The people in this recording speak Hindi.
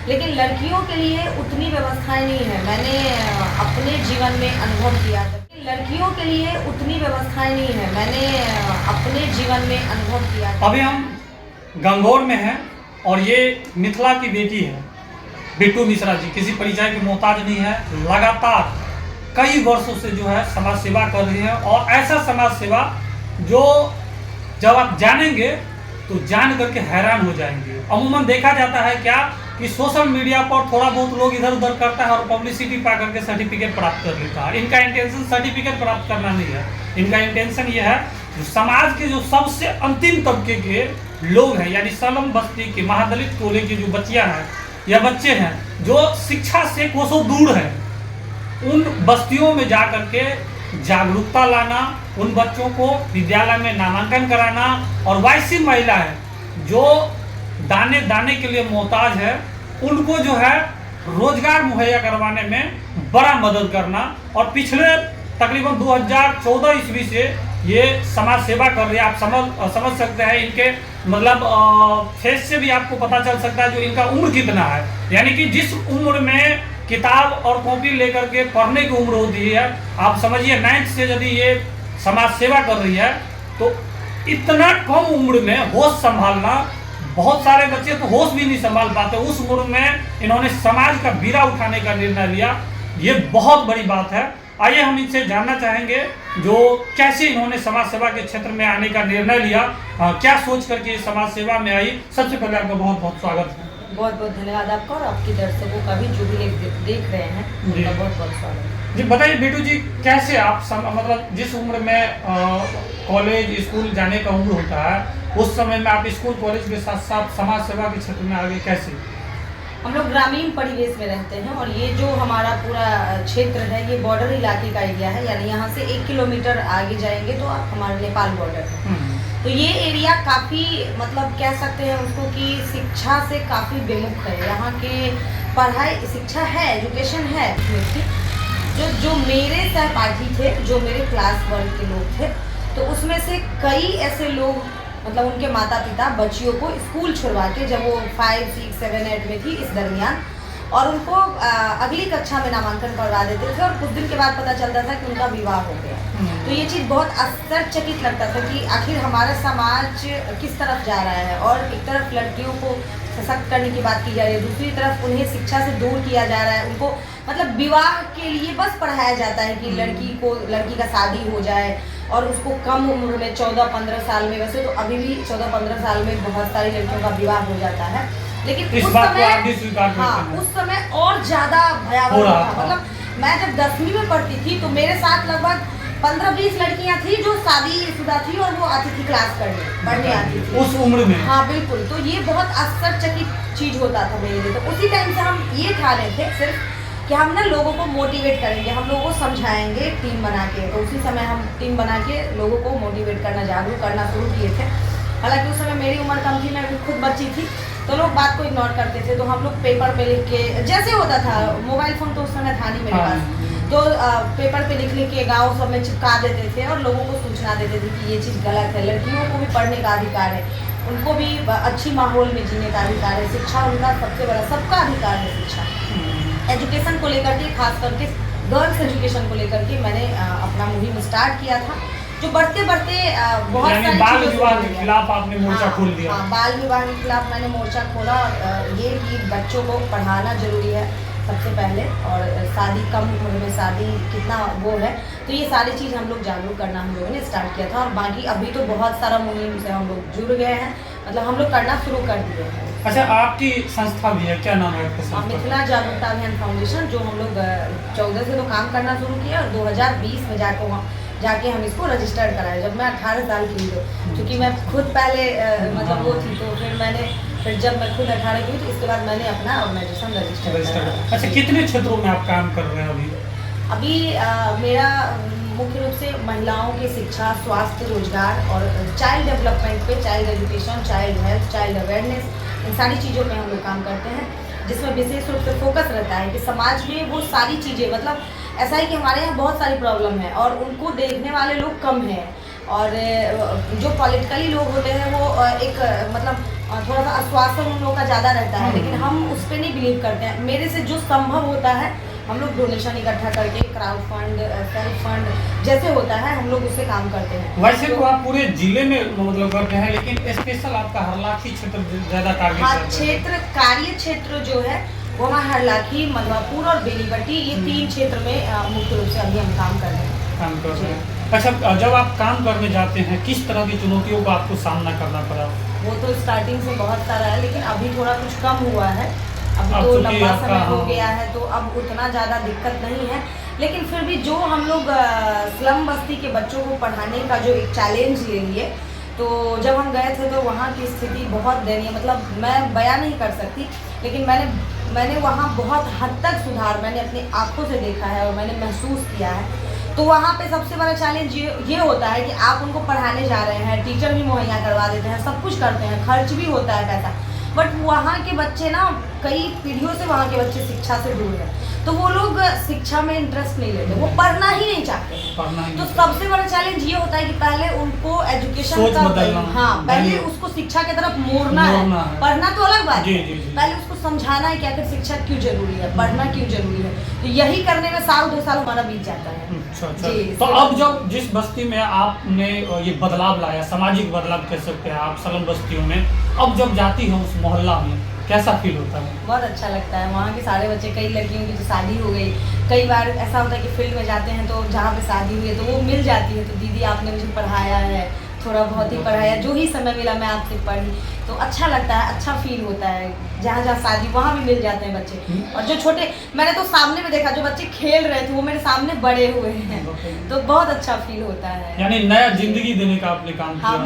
लेकिन लड़कियों के लिए उतनी व्यवस्थाएं नहीं है। मैंने अपने जीवन में अनुभव किया था। लड़कियों के लिए उतनी व्यवस्थाएं नहीं है। मैंने अपने जीवन में अनुभव किया था। अभी हम गंगौर में हैं और ये मिथिला की बेटी है बिट्टू मिश्रा जी, किसी परिचय की मोहताज नहीं है। लगातार कई वर्षों से जो है समाज सेवा कर रही है और ऐसा समाज सेवा जो जब आप जानेंगे तो जान करके हैरान हो जाएंगे। अमूमन देखा जाता है क्या कि सोशल मीडिया पर थोड़ा बहुत लोग इधर उधर करता है और पब्लिसिटी पा करके सर्टिफिकेट प्राप्त कर लेता है। इनका इंटेंशन सर्टिफिकेट प्राप्त करना नहीं है, इनका इंटेंशन ये है जो समाज के जो सबसे अंतिम तबके के लोग हैं, यानी सलम बस्ती के महादलित टोले की जो बच्चियां हैं या बच्चे हैं जो शिक्षा से कोसों दूर हैं, उन बस्तियों में जा करके जागरूकता लाना, उन बच्चों को विद्यालय में नामांकन कराना और वैसी महिला है जो दाने दाने के लिए मोहताज है, उनको जो है रोजगार मुहैया करवाने में बड़ा मदद करना। और पिछले तकरीबन 2014 ईस्वी से ये समाज सेवा कर रही है। आप समझ सकते हैं इनके मतलब फेस से भी आपको पता चल सकता है जो इनका उम्र कितना है, यानी कि जिस उम्र में किताब और कॉपी लेकर के पढ़ने की उम्र होती है, आप समझिए 9th से यदि ये समाज सेवा कर रही है तो इतना कम उम्र में होश संभालना, बहुत सारे बच्चे तो होश भी नहीं संभाल पाते, उस उम्र में इन्होंने समाज का बीड़ा उठाने का निर्णय लिया, ये बहुत बड़ी बात है। आइए हम इनसे जानना चाहेंगे जो कैसे इन्होंने समाज सेवा के क्षेत्र में आने का निर्णय लिया, क्या सोच करके समाज सेवा में आई। सबसे पहले आपका बहुत बहुत स्वागत है। बहुत बहुत धन्यवाद आपका और आपके दर्शकों का भी जो भी देख रहे हैं उनका बहुत बहुत स्वागत। जी बताइए बिट्टू जी, कैसे आप मतलब जिस उम्र में कॉलेज स्कूल जाने का उम्र होता है उस समय में आप स्कूल कॉलेज के साथ साथ समाज सेवा के क्षेत्र में आगे कैसे? हम लोग ग्रामीण परिवेश में रहते हैं और ये जो हमारा पूरा क्षेत्र है ये बॉर्डर इलाके का एरिया है, यानी यहाँ से 1 किलोमीटर आगे जाएंगे तो आप हमारे नेपाल बॉर्डर है। तो ये एरिया काफ़ी मतलब कह सकते हैं उसको कि शिक्षा से काफ़ी विमुख है। यहाँ के पढ़ाई शिक्षा है, एजुकेशन है, जो मेरे सहपाठी थे, जो मेरे क्लास वर्ग के लोग थे, तो उसमें से कई ऐसे लोग मतलब उनके माता पिता बच्चियों को स्कूल छुड़वा के जब वो 5, 6, 7, 8 में थी इस दरमियान, और उनको अगली कक्षा में नामांकन करवा देते थे और कुछ दिन के बाद पता चलता था कि उनका विवाह हो गया। तो ये चीज़ बहुत आश्चर्यचकित लगता था कि आखिर हमारा समाज किस तरफ जा रहा है। और एक तरफ लड़कियों को सशक्त करने की बात की जा रही है, दूसरी तरफ उन्हें शिक्षा से दूर किया जा रहा है। उनको मतलब विवाह के लिए बस पढ़ाया जाता है कि लड़की का शादी हो जाए और उसको कम उम्र में 14-15 साल में, वैसे तो अभी भी 14-15 साल में बहुत सारी लड़कियों का विवाह हो जाता है, लेकिन उस समय उस समय और ज़्यादा भयावह था। मतलब मैं जब 10वीं में पढ़ती थी तो मेरे साथ लगभग 15-20 लड़कियां थी जो शादीशुदा थी और वो आती थी क्लास पढ़ने आती थी उस उम्र में। हाँ बिल्कुल। तो ये बहुत आश्चर्यचकित चीज़ होता था मेरे लिए। तो उसी टाइम से हम ये ठाने थे सिर्फ कि हम ना लोगों को मोटिवेट करेंगे, हम लोगों को समझाएंगे टीम बना के। तो उसी समय हम टीम बना के लोगों को मोटिवेट करना, जागरूक करना शुरू किए थे। हालांकि उस समय मेरी उम्र कम थी, मैं खुद बच्ची थी, तो लोग बात को इग्नोर करते थे। तो हम लोग पेपर पे लिख के, जैसे होता था, मोबाइल फ़ोन तो उस समय था नहीं मेरे पास, तो पेपर पे लिख के गाँव सब में चिपका देते थे और लोगों को सूचना देते थे कि ये चीज़ गलत है। लड़कियों को भी पढ़ने का अधिकार है, उनको भी अच्छी माहौल में जीने का अधिकार है, शिक्षा उनका सबसे बड़ा, सबका अधिकार है शिक्षा। एजुकेशन को लेकर के, खास करके गर्ल्स एजुकेशन को लेकर के मैंने अपना मुहिम स्टार्ट किया था, जो बढ़ते बढ़ते बहुत सारी बाल विवाह के खिलाफ आपने मोर्चा खोल दिया। हाँ, बाल विवाह के खिलाफ मैंने मोर्चा खोला। ये कि बच्चों को पढ़ाना जरूरी है सबसे पहले, और शादी कम उम्र में शादी कितना वो है, तो ये सारी चीज़ हम लोग जागरूक करना हम लोगों ने स्टार्ट किया था। और बाकी अभी तो बहुत सारा मुहिम से हम लोग जुड़ गए हैं, मतलब हम लोग करना शुरू कर दिए हैं। अच्छा, आपकी संस्था भी है, क्या नाम है आपका संस्था? मिथिला जागरूकता अभियान फाउंडेशन, जो हम लोग 14 से तो काम करना शुरू किया और 2020 में जाके हम इसको रजिस्टर्ड कराए जब मैं 18 साल की थी। क्योंकि मैं खुद पहले मतलब वो थी, तो फिर जब मैं खुद 18 की हुई तो इसके बाद मैंने अपना ऑर्गेनाइजेशन रजिस्टर्ड। अच्छा, कितने क्षेत्रों में आप काम कर रहे हैं अभी? मेरा मुख्य रूप से महिलाओं की शिक्षा, स्वास्थ्य, रोजगार और चाइल्ड डेवलपमेंट पे, child education, child health, child awareness, इन सारी चीज़ों में हम लोग काम करते हैं, जिसमें विशेष रूप से फोकस रहता है कि समाज में वो सारी चीज़ें, मतलब ऐसा है कि हमारे यहाँ बहुत सारी प्रॉब्लम है और उनको देखने वाले लोग कम हैं, और जो पॉलिटिकली लोग होते हैं वो एक मतलब थोड़ा सा आश्वासन उन लोगों का ज़्यादा रहता है, लेकिन हम उस पर नहीं बिलीव करते हैं। मेरे से जो संभव होता है हम लोग डोनेशन इकट्ठा करके, क्राउड फंड, सेल्फ फंड जैसे होता है हम लोग उससे काम करते हैं। वैसे तो आप पूरे जिले में मतलब करते हैं, लेकिन स्पेशल आपका हरलाखी क्षेत्र ज़्यादा टारगेट हाँ, करते हैं। क्षेत्र कार्य क्षेत्र जो है वो हमारा हरलाखी, मधवापुर और बेनीपट्टी, ये 3 क्षेत्र में मुख्य रूप से अभी हम काम कर रहे हैं। काम कर रहे हैं। अच्छा, जब आप काम करने जाते हैं किस तरह की चुनौतियों का आपको सामना करना पड़ा? वो तो स्टार्टिंग से बहुत सारा है, लेकिन अभी थोड़ा कुछ कम हुआ है। अब अब तो चूंकि लंबा आपका, समय हो हाँ, गया है, तो अब उतना ज़्यादा दिक्कत नहीं है। लेकिन फिर भी जो हम लोग स्लम बस्ती के बच्चों को पढ़ाने का जो एक चैलेंज ले लिए, तो जब हम गए थे तो वहाँ की स्थिति बहुत दयनीय, मतलब मैं बयां नहीं कर सकती, लेकिन मैंने वहाँ बहुत हद तक सुधार मैंने अपनी आंखों से देखा है और मैंने महसूस किया है। तो वहाँ पे सबसे बड़ा चैलेंज ये होता है कि आप उनको पढ़ाने जा रहे हैं, टीचर भी मुहैया करवा देते हैं, सब कुछ करते हैं, खर्च भी होता है पैसा, बट वहाँ के बच्चे ना, कई पीढ़ियों से वहाँ के बच्चे शिक्षा से दूर हैं, तो वो लोग शिक्षा में इंटरेस्ट नहीं लेते, वो पढ़ना ही नहीं चाहते। तो सबसे बड़ा चैलेंज ये होता है कि पहले उनको एजुकेशन सोच का, बदलना, हाँ, पहले उसको शिक्षा की तरफ मोड़ना है। पढ़ना तो अलग बात जी, है, जी, जी। पहले उसको समझाना है कि आखिर शिक्षा क्यों जरूरी है, पढ़ना क्यों जरूरी है। तो यही करने में 1-2 साल हमारा बीत जाता है। अच्छा। जी, तो अब जब जिस बस्ती में आपने ये बदलाव लाया, सामाजिक बदलाव कह सकते हैं आप, स्लम बस्तियों में, अब जब जाती हो उस मोहल्ला में कैसा फील होता है? बहुत अच्छा लगता है। वहाँ के सारे बच्चे, कई लड़कियों की तो शादी हो गई, कई बार ऐसा होता है कि फील्ड में जाते हैं तो जहाँ पे शादी हुई है तो वो मिल जाती है, तो दीदी आपने मुझे पढ़ाया है, थोड़ा बहुत ही पढ़ाया, जो ही समय मिला मैं आपसे पढ़ी, तो अच्छा लगता है, अच्छा फील होता है। जहाँ जहाँ शादी वहाँ भी मिल जाते हैं बच्चे, और जो छोटे, मैंने तो सामने में देखा जो बच्चे खेल रहे थे वो मेरे सामने बड़े हुए हैं, तो बहुत अच्छा फील होता है। यानी नया जिंदगी देने का आपने काम हाँ, किया।